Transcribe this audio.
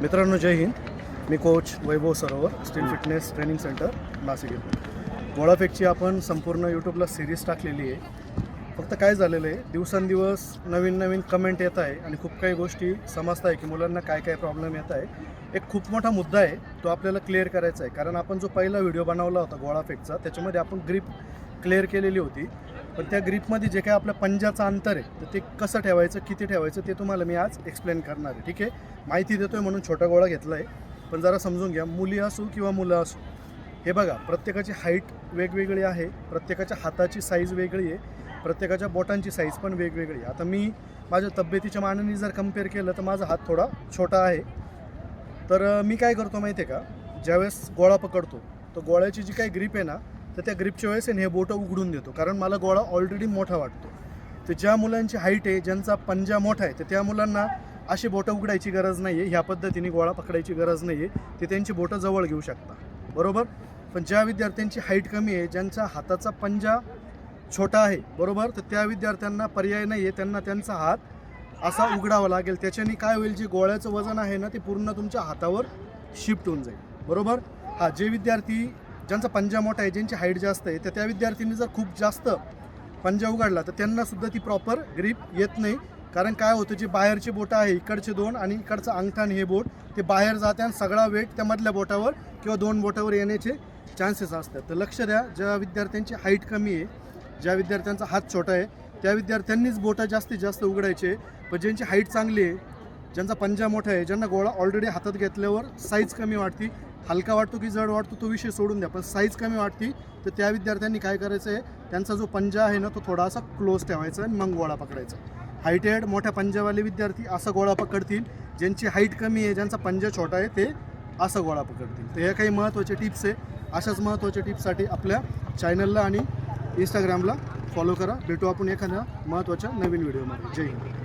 मित्रांनो जय हिंद. मी कोच वैभव सरोवर, steel fitness training centre, Nashik येथे. गोळाफेकची आपण संपूर्ण यूट्यूबला सिरीज टाकलेली आहे. फक्त काय झालेलं आहे, दिवसेंदिवस नवीन नवीन कमेंट येत आहे आणि खूप काही गोष्टी समजत आहे की मुलांना काय काय प्रॉब्लेम येत आहे. एक खूप मोठा मुद्दा आहे, तो आपल्याला क्लिअर करायचा आहे. कारण आपण जो पहिला व्हिडिओ बनवला होता गोळाफेकचा, त्याच्यामध्ये आपण ग्रीप क्लिअर केलेली होती. पण त्या ग्रीपमध्ये जे काय आपल्या पंजाचं अंतर आहे, तर ते कसं ठेवायचं, किती ठेवायचं, ते तुम्हाला मी आज एक्सप्लेन करणार आहे. ठीक आहे, माहिती देतोय म्हणून छोटा गोळा घेतला आहे, पण जरा समजून घ्या. मुली असो किंवा मुलं असो, हे बघा, प्रत्येकाची हाईट वेगवेगळी आहे, प्रत्येकाच्या हाताची साईज वेगळी आहे, प्रत्येकाच्या बोटांची साईज पण वेगवेगळी आहे. आता मी माझ्या तब्येतीच्या मानाने जर कम्पेअर केलं तर माझा हात थोडा छोटा आहे. तर मी काय करतो माहिती आहे का, ज्यावेळेस गोळा पकडतो तर गोळ्याची जी काही ग्रीप आहे ना, तर त्या ग्रीपच्या वेळेस हे बोटं उघडून देतो, कारण मला गोळा ऑलरेडी मोठा वाटतो. तर ज्या मुलांची हाईट आहे, ज्यांचा पंजा मोठा आहे, तर त्या मुलांना अशी बोटं उघडायची गरज नाही आहे, ह्या पद्धतीने गोळा पकडायची गरज नाही आहे. ते त्यांची बोटं जवळ घेऊ शकता, बरोबर. पण ज्या विद्यार्थ्यांची हाईट कमी आहे, ज्यांचा हाताचा पंजा छोटा आहे, बरोबर, तर त्या विद्यार्थ्यांना पर्याय नाही आहे, त्यांना त्यांचा हात असा उघडावा लागेल. त्याच्याने काय होईल, जे गोळ्याचं वजन आहे ना, ते पूर्ण तुमच्या हातावर शिफ्ट होऊन जाईल, बरोबर. जे विद्यार्थी ज्यांचा पंजा मोठा आहे, ज्यांची हाईट जास्त आहे, तर त्या विद्यार्थ्यांनी जर खूप जास्त पंजा उघडला तर त्यांनासुद्धा ती प्रॉपर ग्रीप येत नाही. कारण काय होतं, जे बाहेरचे बोटं आहे, इकडचे दोन आणि इकडचं अंगठा आणि हे बोट, ते बाहेर जाते आणि सगळा वेट त्या मधल्या बोटावर किंवा दोन बोटावर येण्याचे चान्सेस असतात. तर लक्ष द्या, ज्या विद्यार्थ्यांची हाईट कमी आहे, ज्या विद्यार्थ्यांचा हात छोटा आहे, त्या विद्यार्थ्यांनीच बोटं जास्तीत जास्त उघडायचे. पण ज्यांची हाईट चांगली आहे, ज्यांचा पंजा मोठा आहे, ज्यांना गोळा ऑलरेडी हातात घेतल्यावर साईज कमी वाटते, हलका वाटतो की जड वाटतो तो विषय सोडून द्या, पण साईज कमी वाटते, तर त्या विद्यार्थ्यांनी काय करायचं आहे, त्यांचा जो पंजा आहे ना, तो थोडासा क्लोज ठेवायचा आणि मग गोळा पकडायचा. हाईटेड मोठ्या पंजावाले विद्यार्थी असा गोळा पकडतील, ज्यांची हाईट कमी आहे, ज्यांचा पंजा छोटा आहे, ते असा गोळा पकडतील. तर ह्या काही महत्त्वाच्या टिप्स आहे. अशाच महत्त्वाच्या टिप्ससाठी आपल्या चॅनलला आणि इंस्टाग्रामला फॉलो करा. भेटू आपण एखाद्या महत्त्वाच्या नवीन व्हिडिओमध्ये. जय हिंद.